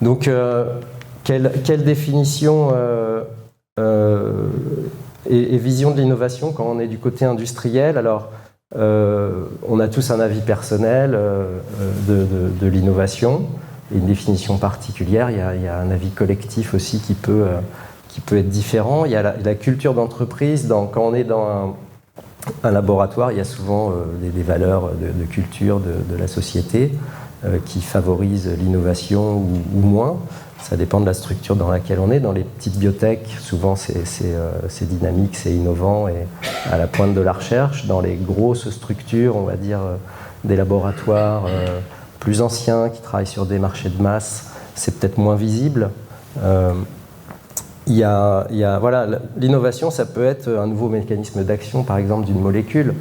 Donc, quelle définition et vision de l'innovation quand on est du côté industriel? Alors, on a tous un avis personnel de l'innovation, et une définition particulière. Il y a un avis collectif aussi qui peut être différent. Il y a la culture d'entreprise. Quand on est dans un laboratoire, il y a souvent des valeurs de culture de la société qui favorisent l'innovation ou moins. Ça dépend de la structure dans laquelle on est. Dans les petites biotech, souvent c'est dynamique, c'est innovant et à la pointe de la recherche. Dans les grosses structures, on va dire des laboratoires plus anciens qui travaillent sur des marchés de masse, c'est peut-être moins visible. Voilà, l'innovation, ça peut être un nouveau mécanisme d'action, par exemple, d'une molécule.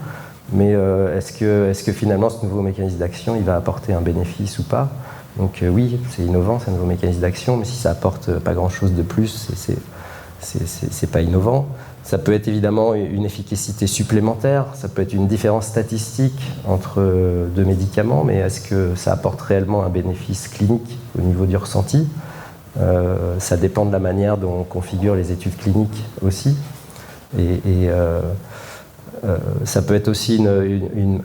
Mais est-ce que finalement, ce nouveau mécanisme d'action, il va apporter un bénéfice ou pas? Donc oui, c'est innovant, c'est un nouveau mécanisme d'action, mais si ça apporte pas grand-chose de plus, c'est pas innovant. Ça peut être évidemment une efficacité supplémentaire, ça peut être une différence statistique entre deux médicaments, mais est-ce que ça apporte réellement un bénéfice clinique au niveau du ressenti? Ça dépend de la manière dont on configure les études cliniques aussi. Ça peut être aussi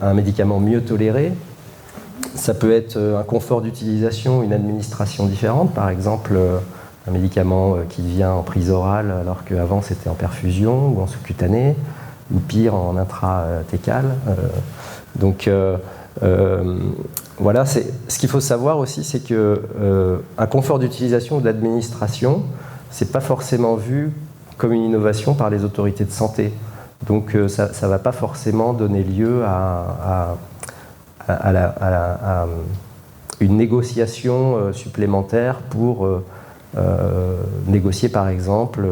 un médicament mieux toléré. Ça peut être un confort d'utilisation, une administration différente. Par exemple, un médicament qui vient en prise orale alors qu'avant c'était en perfusion ou en sous-cutané, ou pire en intratécal. Voilà, ce qu'il faut savoir aussi, c'est qu'un confort d'utilisation ou d'administration, c'est pas forcément vu comme une innovation par les autorités de santé. Donc ça ne va pas forcément donner lieu à une négociation supplémentaire pour négocier par exemple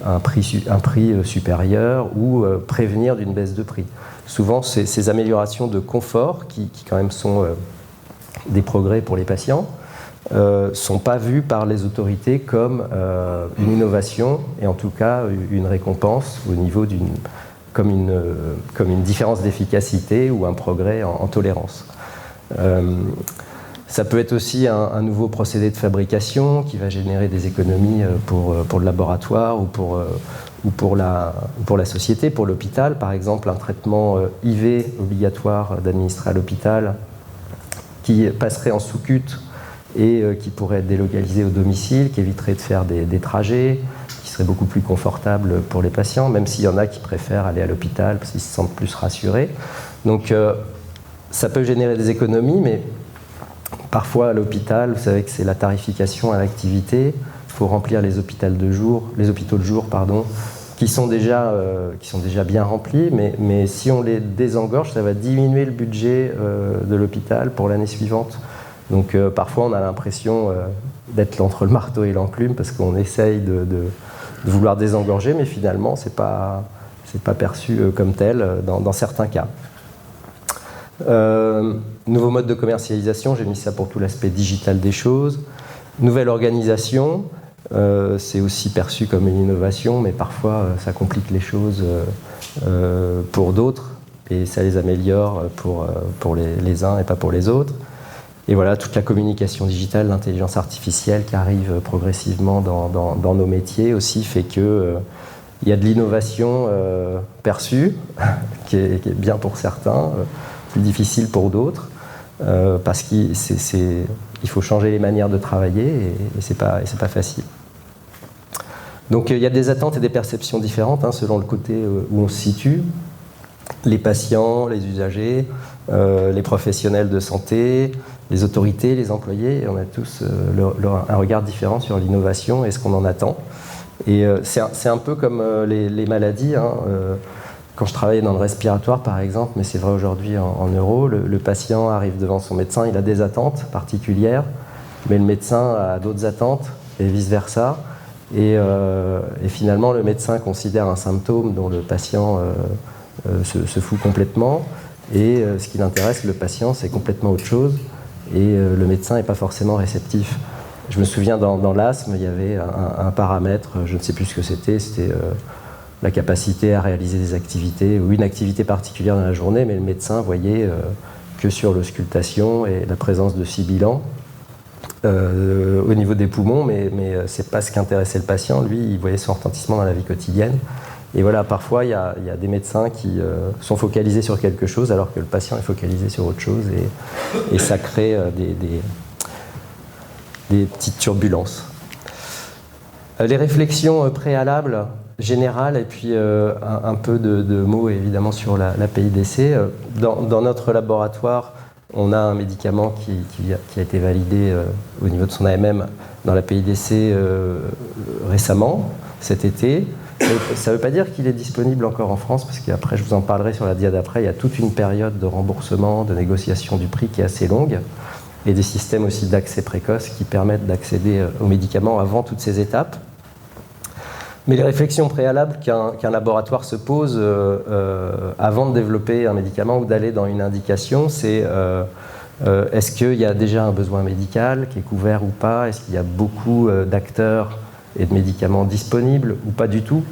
un prix supérieur ou prévenir d'une baisse de prix. Souvent, ces améliorations de confort, qui quand même sont des progrès pour les patients, ne sont pas vues par les autorités comme une innovation et en tout cas une récompense au niveau comme une différence d'efficacité ou un progrès en tolérance. Ça peut être aussi un nouveau procédé de fabrication qui va générer des économies pour le laboratoire ou pour la société, pour l'hôpital. Par exemple, un traitement IV obligatoire d'administrer à l'hôpital qui passerait en sous-cut et qui pourrait être délocalisé au domicile, qui éviterait de faire des trajets, qui serait beaucoup plus confortable pour les patients, même s'il y en a qui préfèrent aller à l'hôpital parce qu'ils se sentent plus rassurés. Donc ça peut générer des économies, mais parfois à l'hôpital, vous savez que c'est la tarification à l'activité, il faut remplir les hôpitaux de jour, qui sont déjà bien remplis, mais si on les désengorge, ça va diminuer le budget de l'hôpital pour l'année suivante. Donc parfois on a l'impression d'être entre le marteau et l'enclume parce qu'on essaye de vouloir désengorger, mais finalement c'est pas perçu comme tel dans certains cas. Nouveau mode de commercialisation, j'ai mis ça pour tout l'aspect digital des choses. Nouvelle organisation, c'est aussi perçu comme une innovation, mais parfois ça complique les choses pour d'autres et ça les améliore pour les uns et pas pour les autres. Et voilà, toute la communication digitale, l'intelligence artificielle qui arrive progressivement dans nos métiers aussi fait que il y a de l'innovation perçue, qui est bien pour certains, plus difficile pour d'autres, parce qu'il faut changer les manières de travailler et c'est pas facile. Donc il y a des attentes et des perceptions différentes selon le côté où on se situe. Les patients, les usagers, les professionnels de santé, les autorités, les employés, on a tous un regard différent sur l'innovation et ce qu'on en attend. Et c'est un peu comme les maladies. Quand je travaillais dans le respiratoire, par exemple, mais c'est vrai aujourd'hui en neuro, le patient arrive devant son médecin, il a des attentes particulières, mais le médecin a d'autres attentes et vice-versa. Et finalement, le médecin considère un symptôme dont le patient se fout complètement. Et ce qui l'intéresse, le patient, c'est complètement autre chose. Et le médecin n'est pas forcément réceptif. Je me souviens dans l'asthme, il y avait un paramètre, je ne sais plus ce que c'était la capacité à réaliser des activités ou une activité particulière dans la journée, mais le médecin voyait que sur l'auscultation et la présence de sibilants, au niveau des poumons, mais ce n'est pas ce qui intéressait le patient. Lui, il voyait son retentissement dans la vie quotidienne. Et voilà, parfois, il y a des médecins qui sont focalisés sur quelque chose alors que le patient est focalisé sur autre chose, et ça crée des petites turbulences. Les réflexions préalables, générales, et puis un peu de mots évidemment sur la PIDC. Dans notre laboratoire, on a un médicament qui a été validé au niveau de son AMM dans la PIDC récemment, cet été. Ça ne veut pas dire qu'il est disponible encore en France, parce qu'après je vous en parlerai sur la dia d'après, il y a toute une période de remboursement, de négociation du prix qui est assez longue, et des systèmes aussi d'accès précoce qui permettent d'accéder aux médicaments avant toutes ces étapes. Mais les réflexions préalables qu'un laboratoire se pose avant de développer un médicament ou d'aller dans une indication, c'est est-ce qu'il y a déjà un besoin médical qui est couvert ou pas? Est-ce qu'il y a beaucoup d'acteurs et de médicaments disponibles ou pas du tout?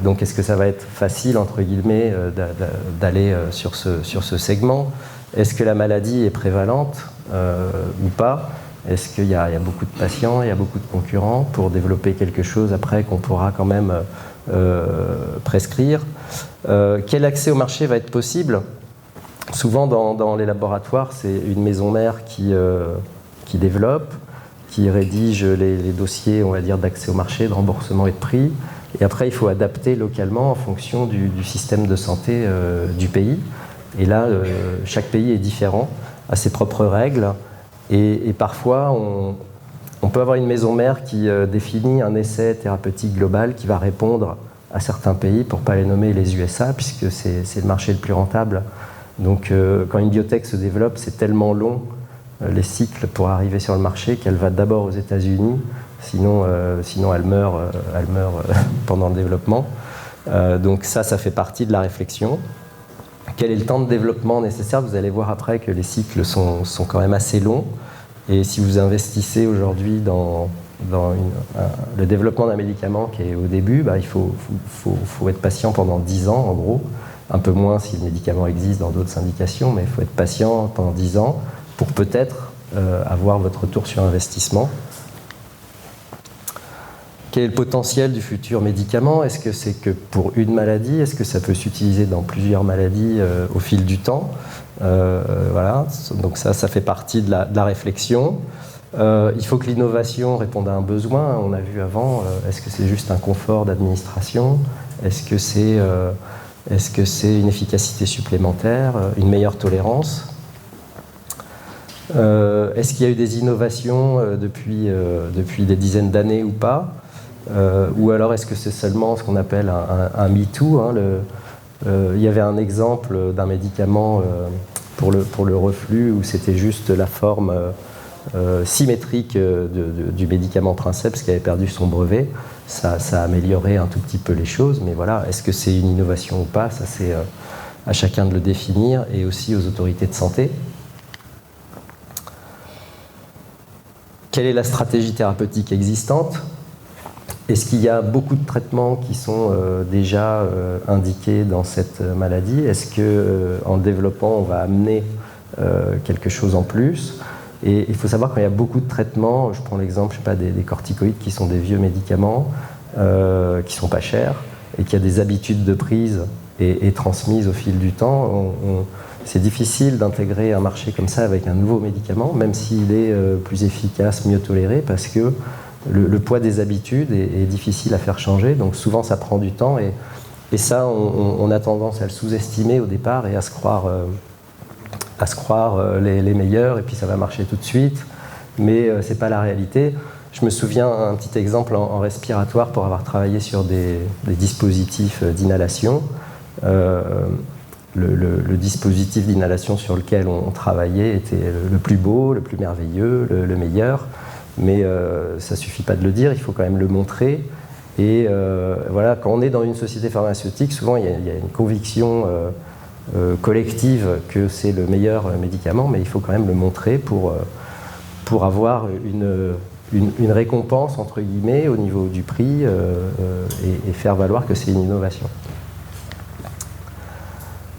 Donc est-ce que ça va être facile, entre guillemets, d'aller sur ce segment? Est-ce que la maladie est prévalente ou pas? Est-ce qu'il y a beaucoup de patients, il y a beaucoup de concurrents pour développer quelque chose après qu'on pourra quand même prescrire? Quel accès au marché va être possible? Souvent dans les laboratoires, c'est une maison mère qui développe, qui rédige les dossiers, on va dire, d'accès au marché, de remboursement et de prix. Et après, il faut adapter localement en fonction du système de santé du pays. Et là, chaque pays est différent, a ses propres règles. Et parfois, on peut avoir une maison mère qui définit un essai thérapeutique global qui va répondre à certains pays, pour ne pas les nommer les USA, puisque c'est le marché le plus rentable. Donc, quand une biotech se développe, c'est tellement long, les cycles pour arriver sur le marché, qu'elle va d'abord aux États-Unis, sinon elle meurt pendant le développement. Donc ça fait partie de la réflexion. Quel est le temps de développement nécessaire? Vous allez voir après que les cycles sont quand même assez longs. Et si vous investissez aujourd'hui dans le développement d'un médicament qui est au début, il faut être patient pendant 10 ans en gros. Un peu moins si le médicament existe dans d'autres indications, mais il faut être patient pendant 10 ans pour peut-être avoir votre retour sur investissement. Quel est le potentiel du futur médicament? Est-ce que c'est que pour une maladie? Est-ce que ça peut s'utiliser dans plusieurs maladies au fil du temps? Voilà, donc ça fait partie de la réflexion. Il faut que l'innovation réponde à un besoin. On a vu avant, est-ce que c'est juste un confort d'administration? Est-ce que c'est une efficacité supplémentaire, une meilleure tolérance? Est-ce qu'il y a eu des innovations depuis des dizaines d'années ou pas? Ou alors est-ce que c'est seulement ce qu'on appelle un MeToo, hein, il y avait un exemple d'un médicament pour le reflux où c'était juste la forme symétrique du médicament Princeps qui avait perdu son brevet. Ça a amélioré un tout petit peu les choses, mais voilà, est-ce que c'est une innovation ou pas? Ça, c'est à chacun de le définir, et aussi aux autorités de santé. Quelle est la stratégie thérapeutique existante? Est-ce qu'il y a beaucoup de traitements qui sont déjà indiqués dans cette maladie? Est-ce qu'en développant, on va amener quelque chose en plus? Et il faut savoir quand il y a beaucoup de traitements, je prends l'exemple, des corticoïdes qui sont des vieux médicaments, qui ne sont pas chers, et qui a des habitudes de prise et transmises au fil du temps. C'est difficile d'intégrer un marché comme ça avec un nouveau médicament, même s'il est plus efficace, mieux toléré, parce que le poids des habitudes est difficile à faire changer, donc souvent ça prend du temps, et ça on a tendance à le sous-estimer au départ et à se croire les meilleurs, et puis ça va marcher tout de suite, mais c'est pas la réalité. Je me souviens un petit exemple en respiratoire pour avoir travaillé sur des dispositifs d'inhalation. Le dispositif d'inhalation sur lequel on travaillait était le plus beau, le plus merveilleux, le meilleur. Mais ça ne suffit pas de le dire, il faut quand même le montrer. Et voilà, quand on est dans une société pharmaceutique, souvent il y a une conviction collective que c'est le meilleur médicament, mais il faut quand même le montrer pour avoir une récompense, entre guillemets, au niveau du prix et faire valoir que c'est une innovation.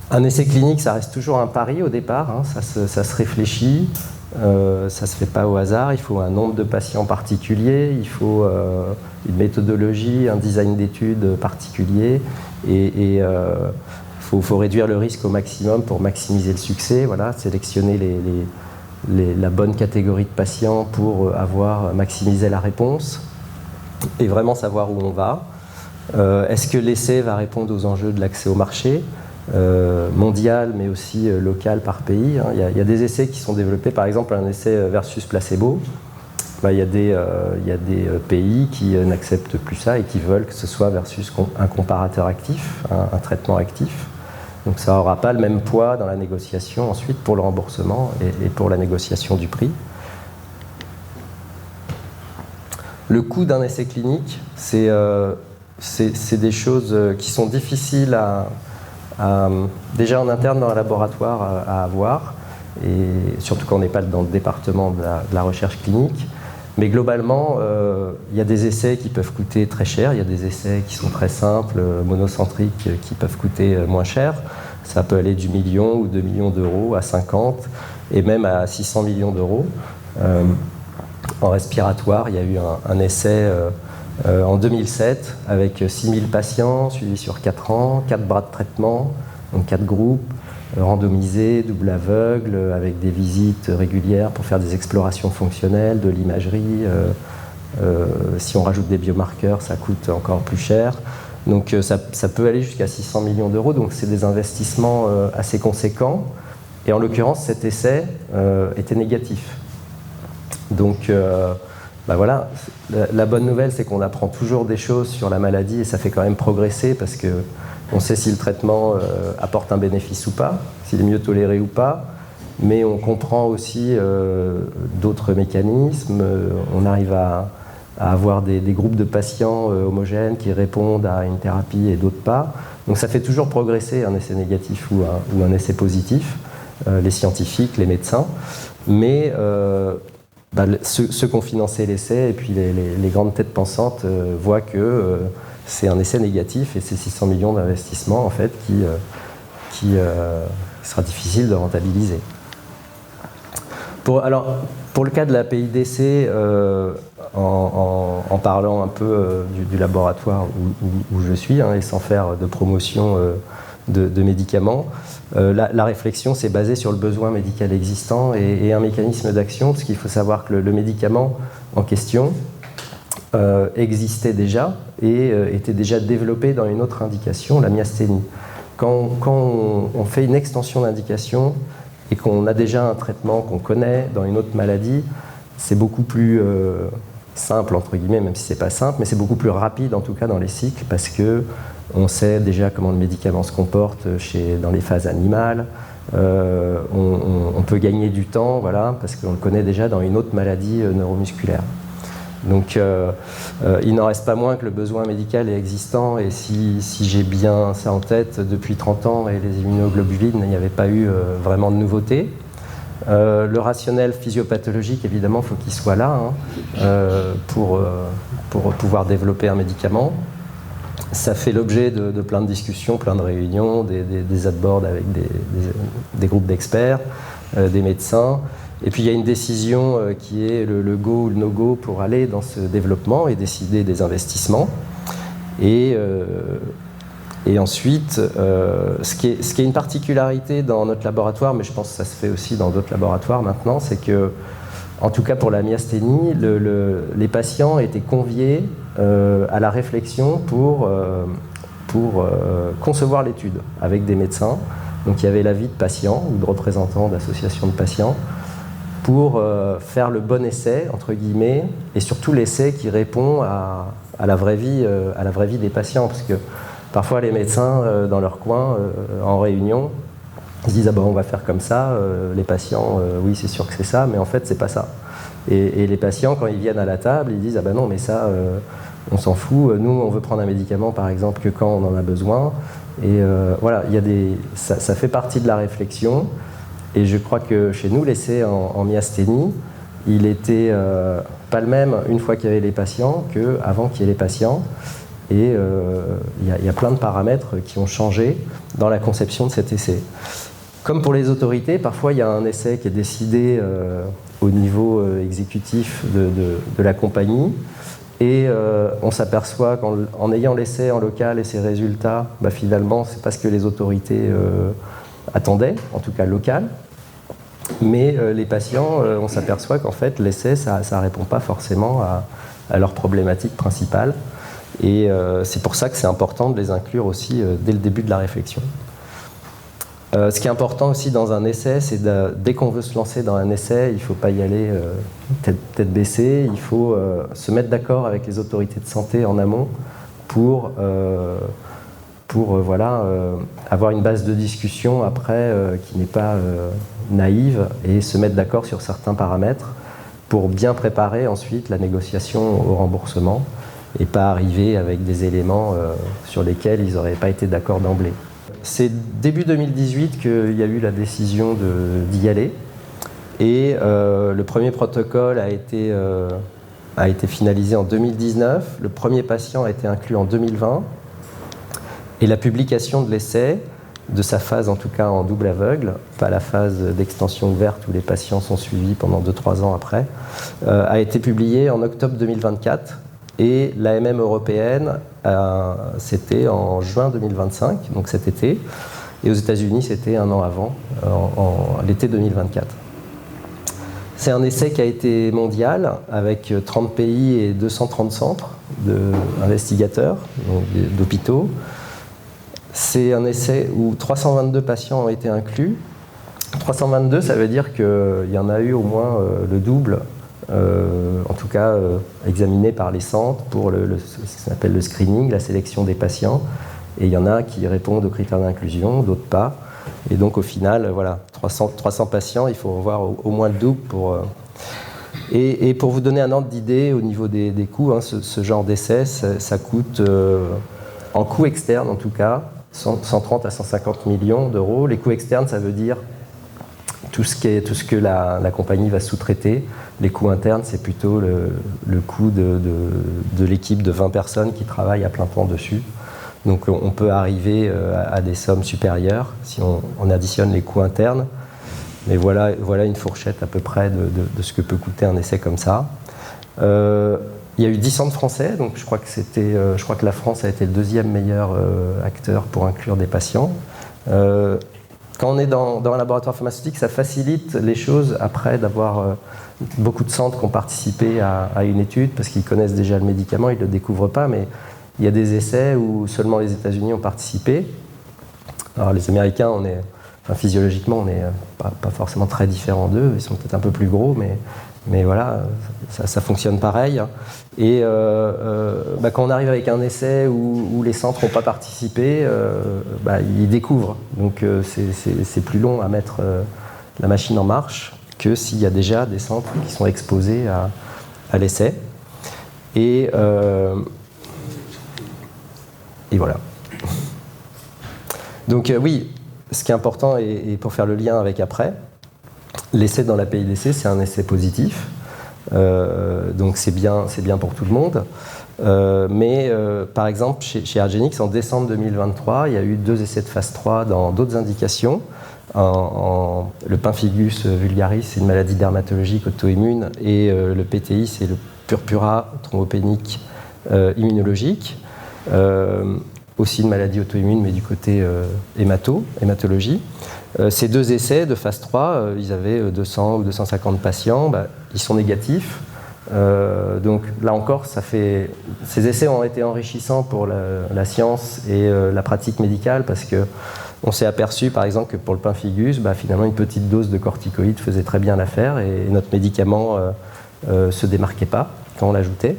Un essai clinique, ça reste toujours un pari au départ, hein, ça se réfléchit. Ça ne se fait pas au hasard, il faut un nombre de patients particulier, il faut une méthodologie, un design d'études particulier, et faut réduire le risque au maximum pour maximiser le succès, voilà, sélectionner la bonne catégorie de patients pour maximiser la réponse, et vraiment savoir où on va. Est-ce que l'essai va répondre aux enjeux de l'accès au marché mondial, mais aussi local par pays, hein. Il y a des essais qui sont développés, par exemple un essai versus placebo. Il y a des pays qui n'acceptent plus ça et qui veulent que ce soit versus un comparateur actif, un traitement actif. Donc ça n'aura pas le même poids dans la négociation ensuite pour le remboursement et pour la négociation du prix. Le coût d'un essai clinique, c'est des choses qui sont difficiles déjà en interne dans un laboratoire à avoir, et surtout quand on n'est pas dans le département de la recherche clinique. Mais globalement, il y a des essais qui peuvent coûter très cher, il y a des essais qui sont très simples, monocentriques, qui peuvent coûter moins cher. Ça peut aller du million ou 2 millions d'euros à 50 et même à 600 millions d'euros. En respiratoire, il y a eu un essai en 2007 avec 6000 patients suivis sur 4 ans, 4 bras de traitement, donc 4 groupes, randomisés, double aveugle, avec des visites régulières pour faire des explorations fonctionnelles, de l'imagerie. Si on rajoute des biomarqueurs, ça coûte encore plus cher. Donc ça peut aller jusqu'à 600 millions d'euros, donc c'est des investissements assez conséquents. Et en l'occurrence, cet essai était négatif. Donc voilà, la bonne nouvelle, c'est qu'on apprend toujours des choses sur la maladie et ça fait quand même progresser parce qu'on sait si le traitement apporte un bénéfice ou pas, s'il est mieux toléré ou pas, mais on comprend aussi d'autres mécanismes. On arrive à avoir des groupes de patients homogènes qui répondent à une thérapie et d'autres pas. Donc ça fait toujours progresser un essai négatif ou un essai positif, les scientifiques, les médecins, mais ceux qui ont financé l'essai et puis les grandes têtes pensantes voient que c'est un essai négatif et c'est 600 millions d'investissements en fait qui sera difficile de rentabiliser. Pour le cas de la PIDC, en parlant un peu du laboratoire où je suis, hein, et sans faire de promotion de médicaments, la réflexion s'est basée sur le besoin médical existant et un mécanisme d'action, parce qu'il faut savoir que le médicament en question existait déjà et était déjà développé dans une autre indication, la myasthénie. Quand on fait une extension d'indication et qu'on a déjà un traitement qu'on connaît dans une autre maladie, c'est beaucoup plus simple, entre guillemets, même si c'est pas simple, mais c'est beaucoup plus rapide en tout cas dans les cycles parce que on sait déjà comment le médicament se comporte dans les phases animales. On peut gagner du temps, voilà, parce qu'on le connaît déjà dans une autre maladie neuromusculaire. Donc il n'en reste pas moins que le besoin médical est existant et si j'ai bien ça en tête, depuis 30 ans et les immunoglobulines, il n'y avait pas eu vraiment de nouveauté. Le rationnel physiopathologique, évidemment, il faut qu'il soit là pour pouvoir développer un médicament. Ça fait l'objet de plein de discussions, plein de réunions, des ad-boards avec des groupes d'experts, des médecins. Et puis il y a une décision qui est le go ou le no-go pour aller dans ce développement et décider des investissements. Et ensuite, ce qui est une particularité dans notre laboratoire, mais je pense que ça se fait aussi dans d'autres laboratoires maintenant, c'est que, en tout cas pour la myasthénie, les patients étaient conviés à la réflexion pour concevoir l'étude avec des médecins. Donc il y avait l'avis de patients ou de représentants d'associations de patients pour faire le bon essai, entre guillemets, et surtout l'essai qui répond à la vraie vie des patients. Parce que parfois les médecins, dans leur coin, en réunion, ils se disent « Ah ben on va faire comme ça, les patients, oui c'est sûr que c'est ça, mais en fait c'est pas ça ». Et les patients, quand ils viennent à la table, ils disent « Ah ben non, mais ça, on s'en fout, nous on veut prendre un médicament par exemple que quand on en a besoin ». Et voilà, ça fait partie de la réflexion. Et je crois que chez nous, l'essai en myasthénie, il était pas le même une fois qu'il y avait les patients qu'avant qu'il y ait les patients. Et il y a plein de paramètres qui ont changé dans la conception de cet essai. Comme pour les autorités, parfois il y a un essai qui est décidé au niveau exécutif de la compagnie, et on s'aperçoit qu'en ayant l'essai en local et ses résultats, finalement c'est pas ce que les autorités attendaient, en tout cas local. Mais les patients, on s'aperçoit qu'en fait l'essai ça répond pas forcément à leurs problématiques principales. Et c'est pour ça que c'est important de les inclure aussi dès le début de la réflexion. Ce qui est important aussi dans un essai, c'est dès qu'on veut se lancer dans un essai, il ne faut pas y aller tête baissée, il faut se mettre d'accord avec les autorités de santé en amont pour avoir une base de discussion après qui n'est pas naïve, et se mettre d'accord sur certains paramètres pour bien préparer ensuite la négociation au remboursement et pas arriver avec des éléments sur lesquels ils n'auraient pas été d'accord d'emblée. C'est début 2018 qu'il y a eu la décision d'y aller, et le premier protocole a été finalisé en 2019, le premier patient a été inclus en 2020, et la publication de l'essai, de sa phase en tout cas en double aveugle, pas la phase d'extension ouverte où les patients sont suivis pendant 2-3 ans après, a été publiée en octobre 2024, et l'AMM européenne, c'était en juin 2025, donc cet été, et aux États-Unis c'était un an avant, l'été 2024. C'est un essai qui a été mondial, avec 30 pays et 230 centres d'investigateurs, d'hôpitaux. C'est un essai où 322 patients ont été inclus. 322, ça veut dire qu'il y en a eu au moins le double, en tout cas examinés par les centres pour ce qu'on appelle le screening, la sélection des patients. Et il y en a qui répondent aux critères d'inclusion, d'autres pas. Et donc au final, voilà, 300 patients, il faut voir au moins le double pour... Et pour vous donner un ordre d'idée au niveau des coûts, hein, ce genre d'essai, ça coûte, en coûts externes en tout cas, 130 à 150 millions d'euros. Les coûts externes, ça veut dire tout ce que la compagnie va sous-traiter. Les coûts internes, c'est plutôt le coût de l'équipe de 20 personnes qui travaillent à plein temps dessus. Donc on peut arriver à des sommes supérieures si on additionne les coûts internes. Mais voilà une fourchette à peu près de ce que peut coûter un essai comme ça. Il y a eu 10 centres français, donc je crois que la France a été le deuxième meilleur acteur pour inclure des patients. Quand on est dans un laboratoire pharmaceutique, ça facilite les choses après d'avoir beaucoup de centres qui ont participé à une étude parce qu'ils connaissent déjà le médicament, ils ne le découvrent pas, mais il y a des essais où seulement les États-Unis ont participé. Alors les Américains, physiologiquement, on n'est pas forcément très différents d'eux, ils sont peut-être un peu plus gros, mais voilà, ça fonctionne pareil. Et quand on arrive avec un essai où les centres n'ont pas participé, ils découvrent. Donc c'est plus long à mettre la machine en marche que s'il y a déjà des centres qui sont exposés à l'essai. Et voilà. Donc oui, ce qui est important, et pour faire le lien avec après, l'essai dans l'API d'essai, c'est un essai positif. Donc c'est bien pour tout le monde. Mais par exemple, chez Argenix, en décembre 2023, il y a eu 2 essais de phase 3 dans d'autres indications. Le pemphigus vulgaris, c'est une maladie dermatologique auto-immune, et le PTI, c'est le purpura thrombopénique immunologique. Aussi une maladie auto-immune, mais du côté hématologie. Ces 2 essais de phase 3, ils avaient 200 ou 250 patients, ils sont négatifs. Donc là encore, ces essais ont été enrichissants pour la science et la pratique médicale, parce qu'on s'est aperçu par exemple que pour le pemphigus, finalement une petite dose de corticoïdes faisait très bien l'affaire, et notre médicament se démarquait pas quand on l'ajoutait.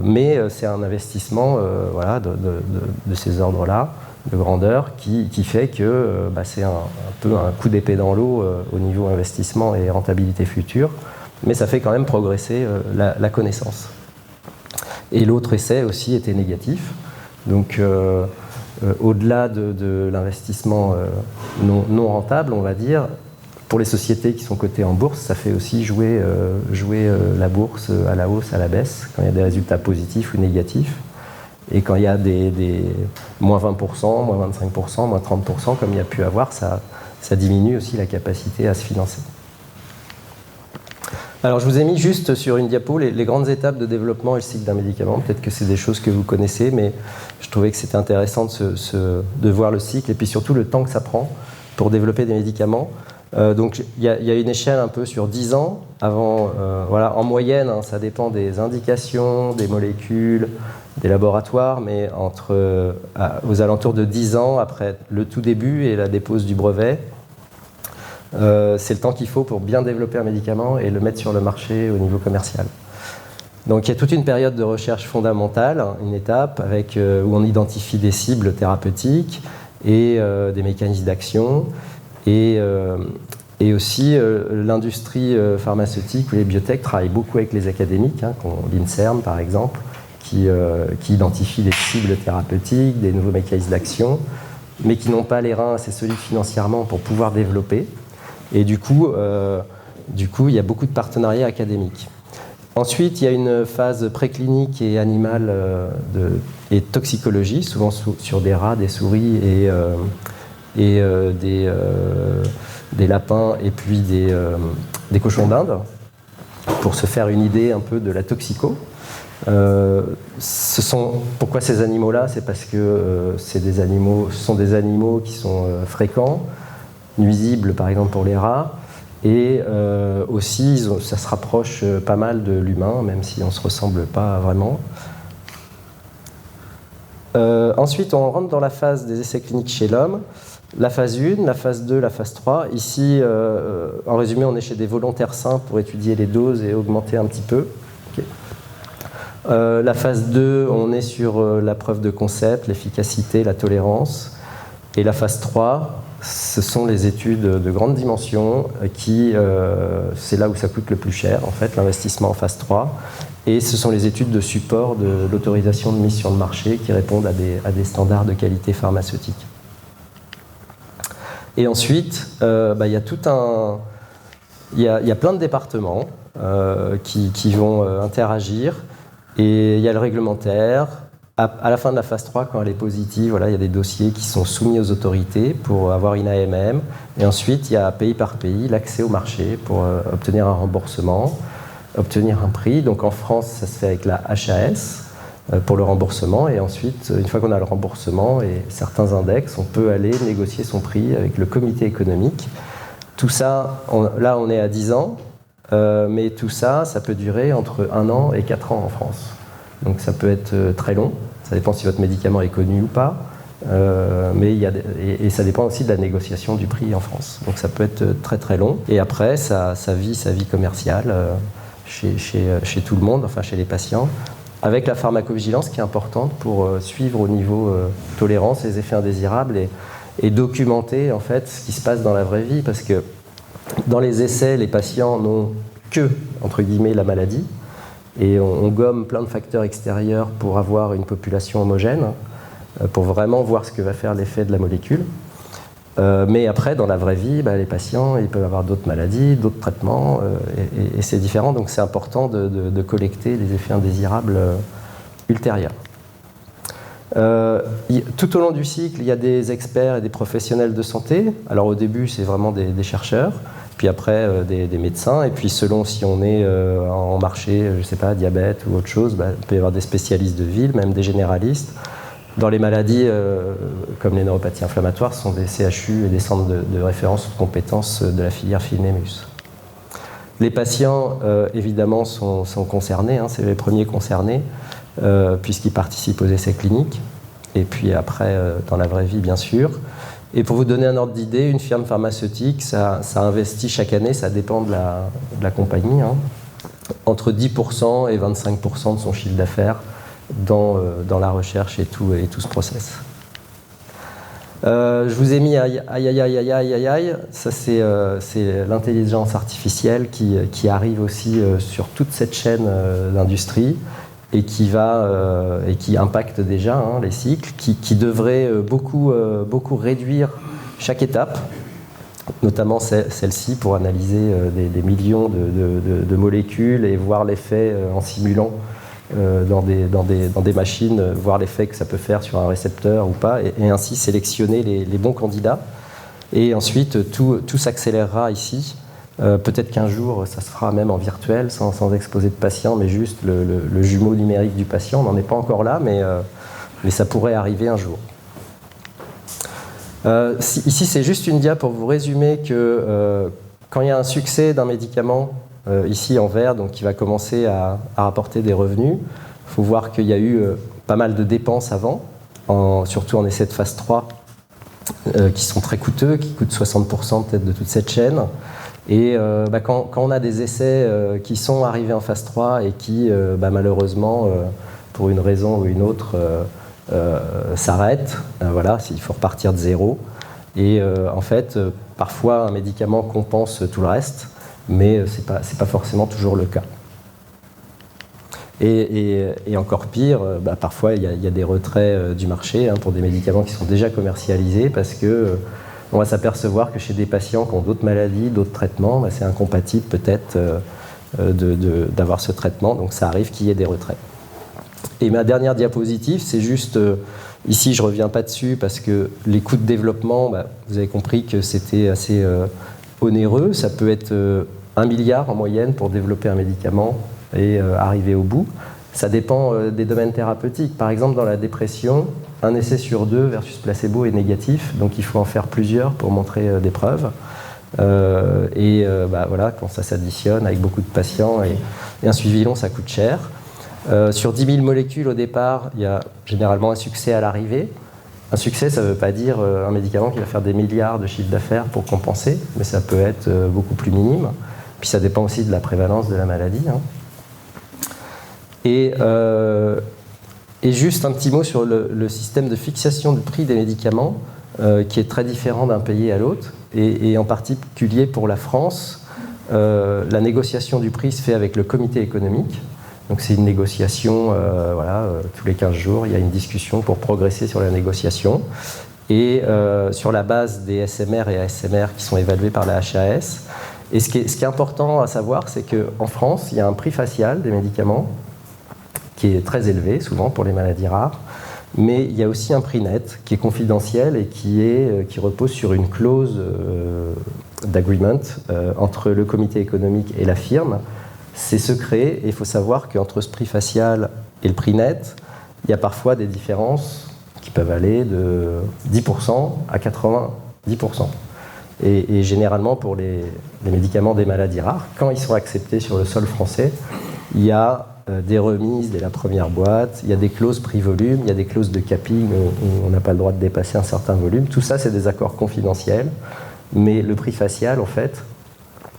Mais c'est un investissement de ces ordres-là, de grandeur, qui fait que c'est un peu un coup d'épée dans l'eau au niveau investissement et rentabilité future, mais ça fait quand même progresser la connaissance. Et l'autre essai aussi était négatif, donc au-delà de l'investissement non rentable, on va dire, pour les sociétés qui sont cotées en bourse, ça fait aussi jouer la bourse à la hausse, à la baisse, quand il y a des résultats positifs ou négatifs. Et quand il y a des moins 20%, moins 25%, moins 30%, comme il y a pu avoir, ça diminue aussi la capacité à se financer. Alors je vous ai mis juste sur une diapo les grandes étapes de développement et le cycle d'un médicament. Peut-être que c'est des choses que vous connaissez, mais je trouvais que c'était intéressant de voir le cycle et puis surtout le temps que ça prend pour développer des médicaments. Donc il y a une échelle un peu sur 10 ans. Voilà, en moyenne, hein, ça dépend des indications, des molécules, des laboratoires, mais aux alentours de 10 ans, après le tout début et la dépose du brevet, c'est le temps qu'il faut pour bien développer un médicament et le mettre sur le marché au niveau commercial. Donc il y a toute une période de recherche fondamentale, une étape où on identifie des cibles thérapeutiques et des mécanismes d'action, et aussi l'industrie pharmaceutique ou les biotech travaillent beaucoup avec les académiques, hein, l'INSERM par exemple, qui identifient des cibles thérapeutiques, des nouveaux mécanismes d'action, mais qui n'ont pas les reins assez solides financièrement pour pouvoir développer. Et du coup, il y a beaucoup de partenariats académiques. Ensuite, il y a une phase préclinique et animale et toxicologie, souvent sur des rats, des souris et des lapins et puis des cochons d'Inde, pour se faire une idée un peu de la toxico. Pourquoi ces animaux-là? C'est parce que ce sont des animaux qui sont fréquents, nuisibles par exemple pour les rats, et aussi ça se rapproche pas mal de l'humain, même si on ne se ressemble pas vraiment. Ensuite, on rentre dans la phase des essais cliniques chez l'homme. La phase 1, la phase 2, la phase 3. Ici, en résumé, on est chez des volontaires sains pour étudier les doses et augmenter un petit peu. Okay. La phase 2, on est sur la preuve de concept, l'efficacité, la tolérance. Et la phase 3, ce sont les études de grande dimension c'est là où ça coûte le plus cher, en fait, l'investissement en phase 3. Et ce sont les études de support de l'autorisation de mise sur le marché qui répondent à des standards de qualité pharmaceutique. Et ensuite, il y a plein de départements qui vont interagir. Et il y a le réglementaire. À la fin de la phase 3, quand elle est positive, voilà, il y a des dossiers qui sont soumis aux autorités pour avoir une AMM. Et ensuite, il y a pays par pays l'accès au marché pour obtenir un remboursement, obtenir un prix. Donc en France, ça se fait avec la HAS pour le remboursement. Et ensuite, une fois qu'on a le remboursement et certains index, on peut aller négocier son prix avec le comité économique. Tout ça, là, on est à 10 ans. Mais tout ça, ça peut durer entre 1 an et 4 ans en France. Donc ça peut être très long. Ça dépend si votre médicament est connu ou pas. Et ça dépend aussi de la négociation du prix en France. Donc ça peut être très très long. Et après, ça vit sa vie commerciale chez tout le monde, enfin chez les patients, avec la pharmacovigilance qui est importante pour suivre au niveau tolérance les effets indésirables et documenter en fait ce qui se passe dans la vraie vie. Parce que dans les essais, les patients n'ont que, entre guillemets, la maladie. Et on gomme plein de facteurs extérieurs pour avoir une population homogène, pour vraiment voir ce que va faire l'effet de la molécule. Mais après, dans la vraie vie, les patients ils peuvent avoir d'autres maladies, d'autres traitements, et c'est différent. Donc c'est important de collecter les effets indésirables ultérieurs. Tout au long du cycle, il y a des experts et des professionnels de santé. Alors au début, c'est vraiment des chercheurs, puis après des médecins, et puis selon si on est en marché, je ne sais pas, diabète ou autre chose, il peut y avoir des spécialistes de ville, même des généralistes. Dans les maladies comme les neuropathies inflammatoires, ce sont des CHU et des centres de référence de compétences de la filière Filnemus. Les patients, évidemment, sont concernés, hein, c'est les premiers concernés, puisqu'ils participent aux essais cliniques, et puis après, dans la vraie vie, bien sûr. Et pour vous donner un ordre d'idée, une firme pharmaceutique, ça investit chaque année, ça dépend de la compagnie, hein, entre 10% et 25% de son chiffre d'affaires dans la recherche et tout ce process. Je vous ai mis aïe, ça c'est l'intelligence artificielle qui arrive aussi sur toute cette chaîne d'industrie et qui impacte déjà les cycles, qui devrait beaucoup réduire chaque étape, notamment celle-ci pour analyser des millions de molécules et voir l'effet en simulant dans des machines, voir l'effet que ça peut faire sur un récepteur ou pas, et ainsi sélectionner les bons candidats. Et ensuite, tout s'accélérera ici. Peut-être qu'un jour, ça se fera même en virtuel, sans exposer de patient, mais juste le jumeau numérique du patient. On n'en est pas encore là, mais ça pourrait arriver un jour. Ici, c'est juste une dia pour vous résumer que quand il y a un succès d'un médicament, ici en vert, donc qui va commencer à rapporter des revenus, il faut voir qu'il y a eu pas mal de dépenses avant, surtout en essai de phase 3, qui sont très coûteux, qui coûtent 60% peut-être de toute cette chaîne. Et quand on a des essais qui sont arrivés en phase 3 et qui, malheureusement, pour une raison ou une autre, s'arrêtent, voilà, il faut repartir de zéro. Et en fait, parfois, un médicament compense tout le reste, mais ce n'est pas forcément toujours le cas. Et encore pire, parfois, il y a des retraits du marché pour des médicaments qui sont déjà commercialisés parce que on va s'apercevoir que chez des patients qui ont d'autres maladies, d'autres traitements, c'est incompatible peut-être d'avoir ce traitement, donc ça arrive qu'il y ait des retraits. Et ma dernière diapositive, c'est juste, ici je ne reviens pas dessus parce que les coûts de développement, vous avez compris que c'était assez onéreux, ça peut être 1 milliard en moyenne pour développer un médicament et arriver au bout. Ça dépend des domaines thérapeutiques. Par exemple, dans la dépression, un essai sur 2 versus placebo est négatif, donc il faut en faire plusieurs pour montrer des preuves. Voilà, quand ça s'additionne avec beaucoup de patients et un suivi long, ça coûte cher. Sur 10 000 molécules au départ, il y a généralement un succès à l'arrivée. Un succès, ça ne veut pas dire un médicament qui va faire des milliards de chiffre d'affaires pour compenser, mais ça peut être beaucoup plus minime. Puis ça dépend aussi de la prévalence de la maladie. Et juste un petit mot sur le système de fixation du prix des médicaments, qui est très différent d'un pays à l'autre, et en particulier pour la France, la négociation du prix se fait avec le comité économique. Donc c'est une négociation, tous les 15 jours, il y a une discussion pour progresser sur la négociation. Et sur la base des SMR et ASMR qui sont évalués par la HAS. Et ce qui est important à savoir, c'est qu'en France, il y a un prix facial des médicaments qui est très élevé, souvent pour les maladies rares, mais il y a aussi un prix net qui est confidentiel et qui repose sur une clause d'agreement entre le comité économique et la firme. C'est secret et il faut savoir qu'entre ce prix facial et le prix net, il y a parfois des différences qui peuvent aller de 10% à 90%. Et généralement, pour les médicaments des maladies rares, quand ils sont acceptés sur le sol français, il y a des remises dès la première boîte, il y a des clauses prix-volume, il y a des clauses de capping où on n'a pas le droit de dépasser un certain volume. Tout ça, c'est des accords confidentiels. Mais le prix facial, en fait,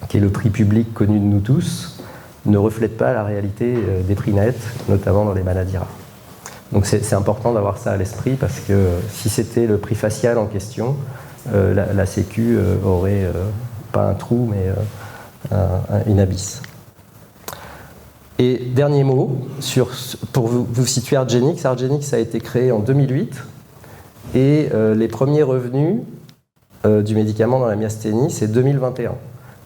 qui est le prix public connu de nous tous, ne reflète pas la réalité des prix nets, notamment dans les maladies rares. Donc c'est important d'avoir ça à l'esprit parce que si c'était le prix facial en question, la Sécu aurait pas un trou, mais une abysse. Et dernier mot, pour vous situer Argenix. Argenix a été créé en 2008 et les premiers revenus du médicament dans la myasthénie, c'est 2021.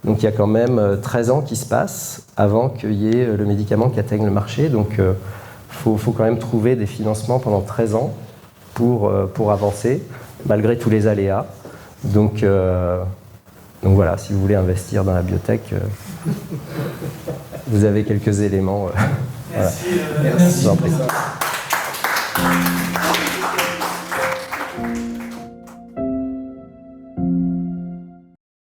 Donc il y a quand même 13 ans qui se passent avant qu'il y ait le médicament qui atteigne le marché. Donc faut quand même trouver des financements pendant 13 ans pour avancer, malgré tous les aléas. Donc voilà, si vous voulez investir dans la biotech, vous avez quelques éléments. Merci. Voilà. Merci.